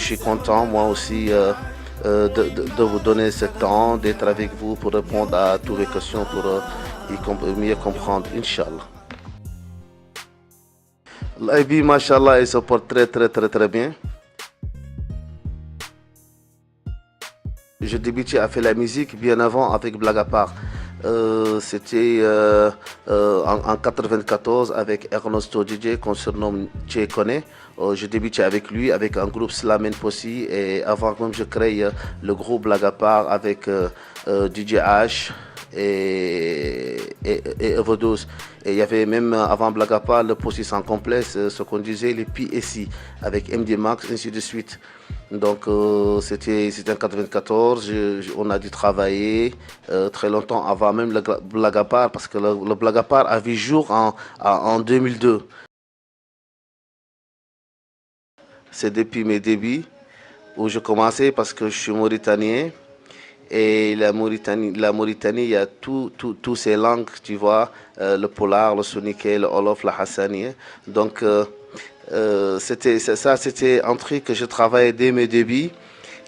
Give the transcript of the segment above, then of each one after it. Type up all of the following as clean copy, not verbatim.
suis content, moi aussi, de vous donner ce temps, d'être avec vous pour répondre à toutes les questions, pour mieux comprendre, Inch'Allah. L'IB, Mashallah, il se porte très bien. Je débutais à faire la musique bien avant avec Blague à part. C'était en 94 avec Ernesto DJ qu'on surnomme Che Kone. Je débutais avec lui, avec un groupe Slamen Possi. Et avant même je crée le groupe Blague à part avec DJ H et Overdose. Et il y avait même avant Blague à part le Possi sans complexe, ce qu'on disait les PSI avec MD Max, ainsi de suite. Donc c'était en 94, on a dû travailler très longtemps avant même le Blague à part, parce que le Blague à part a vu jour en 2002. C'est depuis mes débuts où je commençais parce que je suis mauritanien. Et la Mauritanie, il y a toutes ces langues, tu vois, le polar, le soninké, le wolof, le hassani. Donc c'était un truc que je travaillais dès mes débuts.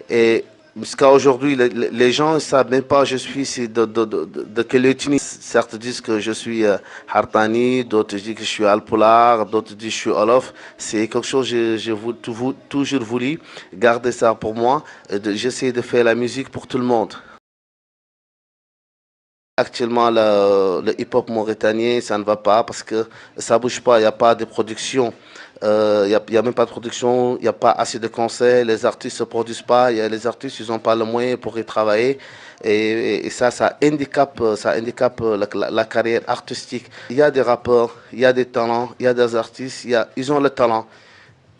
Et jusqu'à aujourd'hui, les gens ne savent même pas je suis de quelle ethnie. Certains disent que je suis Hartani, d'autres disent que je suis Alpolar, d'autres disent que je suis Wolof. C'est quelque chose que j'ai toujours voulu garder ça pour moi. J'essaie de faire la musique pour tout le monde. Actuellement, le hip-hop mauritanien, ça ne va pas parce que ça ne bouge pas, il n'y a pas de production. Il y a même pas de production, il n'y a pas assez de concerts, les artistes ne se produisent pas, les artistes ils n'ont pas le moyen pour y travailler. Et ça handicape, la carrière artistique. Il y a des rappeurs, il y a des talents, il y a des artistes, ils ont le talent.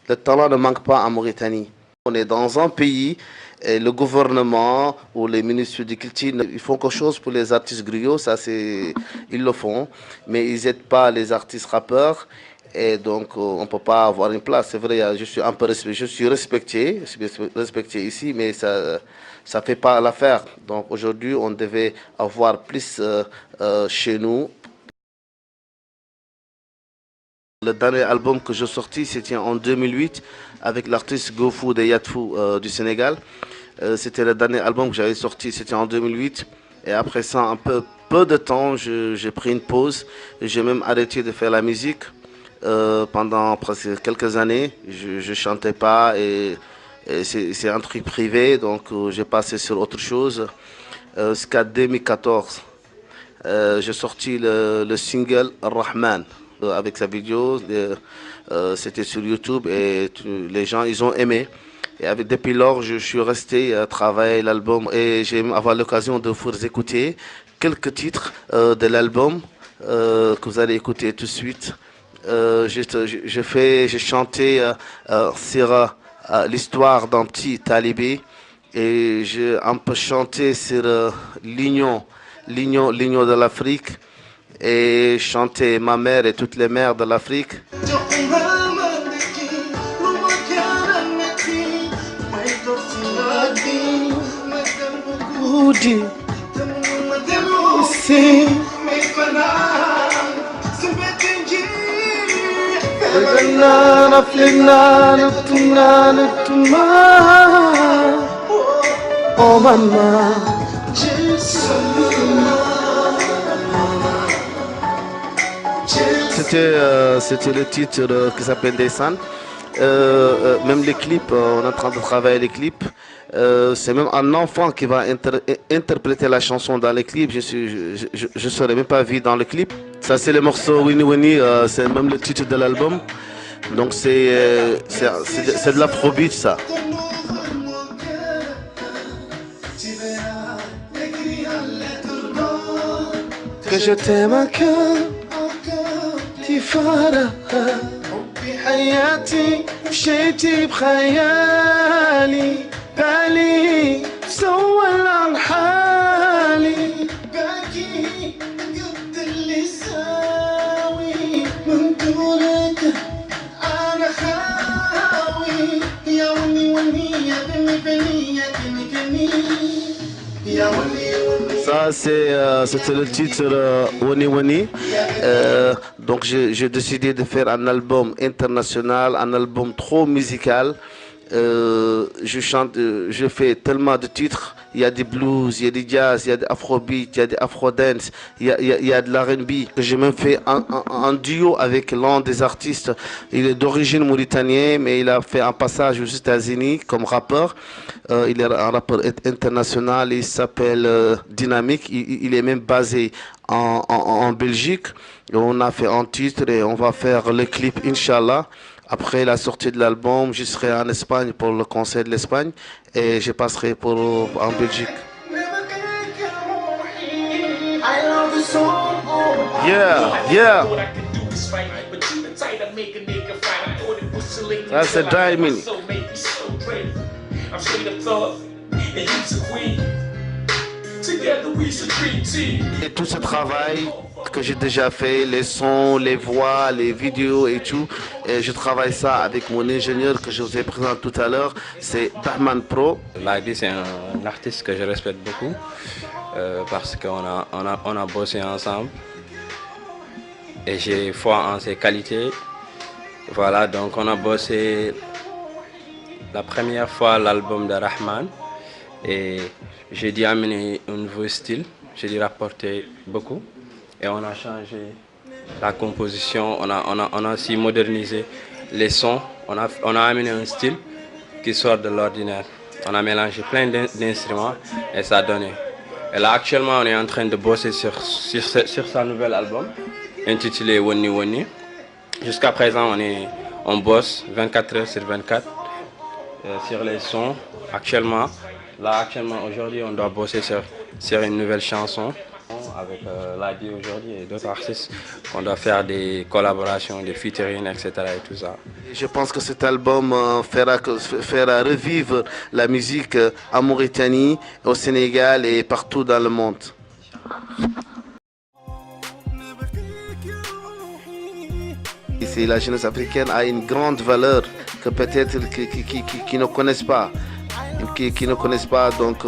Le talent ne manque pas en Mauritanie. On est dans un pays, et le gouvernement ou les ministres de culture, ils font quelque chose pour les artistes griots, ils le font, mais ils n'aident pas les artistes rappeurs. Et donc, on ne peut pas avoir une place. C'est vrai, je suis un peu respecté ici, mais ça ne fait pas l'affaire. Donc, aujourd'hui, on devait avoir plus chez nous. Le dernier album que j'ai sorti, c'était en 2008 avec l'artiste Gofou de Yatfou du Sénégal. C'était le dernier album que j'avais sorti, c'était en 2008. Et après ça, peu de temps, j'ai pris une pause. J'ai même arrêté de faire la musique pendant presque quelques années. Je chantais pas et c'est un truc privé, donc j'ai passé sur autre chose. Jusqu'à 2014, j'ai sorti le single Rahman avec sa vidéo. C'était sur YouTube et les gens ils ont aimé. Et depuis lors, je suis resté à travailler l'album et j'ai avoir l'occasion de vous écouter quelques titres de l'album que vous allez écouter tout de suite. J'ai chanté sur l'histoire d'un petit talibé et j'ai un peu chanté sur l'union de l'Afrique et chanté ma mère et toutes les mères de l'Afrique. Oh maman, c'était le titre qui s'appelle Descend. Même les clips, on est en train de travailler les clips. C'est même un enfant qui va interpréter la chanson dans les clips. Je ne serais même pas vu dans le clip. Ça, c'est le morceau Winnie Winnie, c'est même le titre de l'album. Donc, c'est de l'afrobeat, ça. Que je t'aime à cœur, تفارق بحياتي مشيتي بخيالي بالي سول عن حالي باكي قد اللي ساوي من دونك انا خاوي يا وني وني يا بني بني يا كني كني يا وني. Ça, c'était le titre Woni Woni. Donc, j'ai décidé de faire un album international, un album trop musical. Je chante, je fais tellement de titres. Il y a des blues, il y a des jazz, il y a des afrobeat, il y a des afrodance, il y a de l'R&B. J'ai même fait un duo avec l'un des artistes. Il est d'origine mauritanienne, mais il a fait un passage aux États-Unis comme rappeur. Il est un rappeur international, il s'appelle Dynamique. Il est même basé en Belgique. Et on a fait un titre et on va faire le clip, Inch'Allah. Après la sortie de l'album, je serai en Espagne pour le concert de l'Espagne et je passerai en Belgique. Yeah, yeah. That's a diamond. Et tout ce travail que j'ai déjà fait, les sons, les voix, les vidéos et tout, et je travaille ça avec mon ingénieur que je vous ai présenté tout à l'heure, c'est Bahman Pro. Lady, c'est un artiste que je respecte beaucoup parce qu'on a bossé ensemble et j'ai foi en ses qualités. Voilà, donc on a bossé la première fois l'album de Rahman et j'ai dû amener un nouveau style, j'ai dû rapporter beaucoup et on a changé la composition, on a aussi modernisé les sons, on a amené un style qui sort de l'ordinaire. On a mélangé plein d'instruments et ça a donné. Et là actuellement on est en train de bosser sur sa nouvel album intitulé Woni Woni. Jusqu'à présent on bosse 24 heures sur 24 sur les sons. Actuellement aujourd'hui on doit bosser sur une nouvelle chanson avec Lady aujourd'hui et d'autres artistes. On doit faire des collaborations, des featuring, etc. et tout ça. Je pense que cet album fera revivre la musique en Mauritanie, au Sénégal et partout dans le monde. Ici, la jeunesse africaine a une grande valeur que peut-être qui ne connaissent pas. Qui ne connaissent pas, donc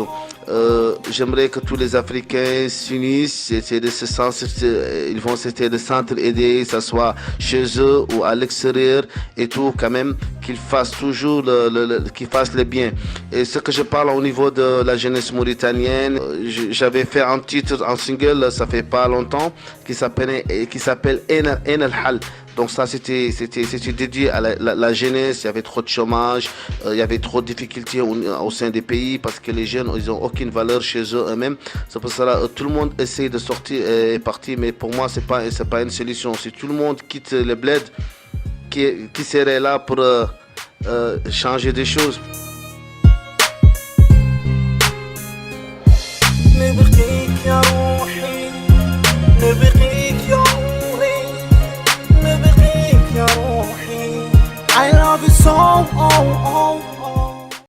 j'aimerais que tous les Africains s'unissent, ils vont essayer de s'entraider, que ce soit chez eux ou à l'extérieur et tout, quand même, qu'ils fassent toujours qu'ils fassent le bien. Et ce que je parle au niveau de la jeunesse mauritanienne, j'avais fait un titre, un single, ça fait pas longtemps, qui s'appelle En El Hal. Donc ça, c'était dédié à la jeunesse. Il y avait trop de chômage, il y avait trop de difficultés au sein des pays parce que les jeunes, ils n'ont aucune valeur chez eux-mêmes. C'est pour cela que tout le monde essaie de sortir et partir, mais pour moi, c'est pas une solution. Si tout le monde quitte le bled, qui serait là pour changer des choses? I love you so, oh, oh.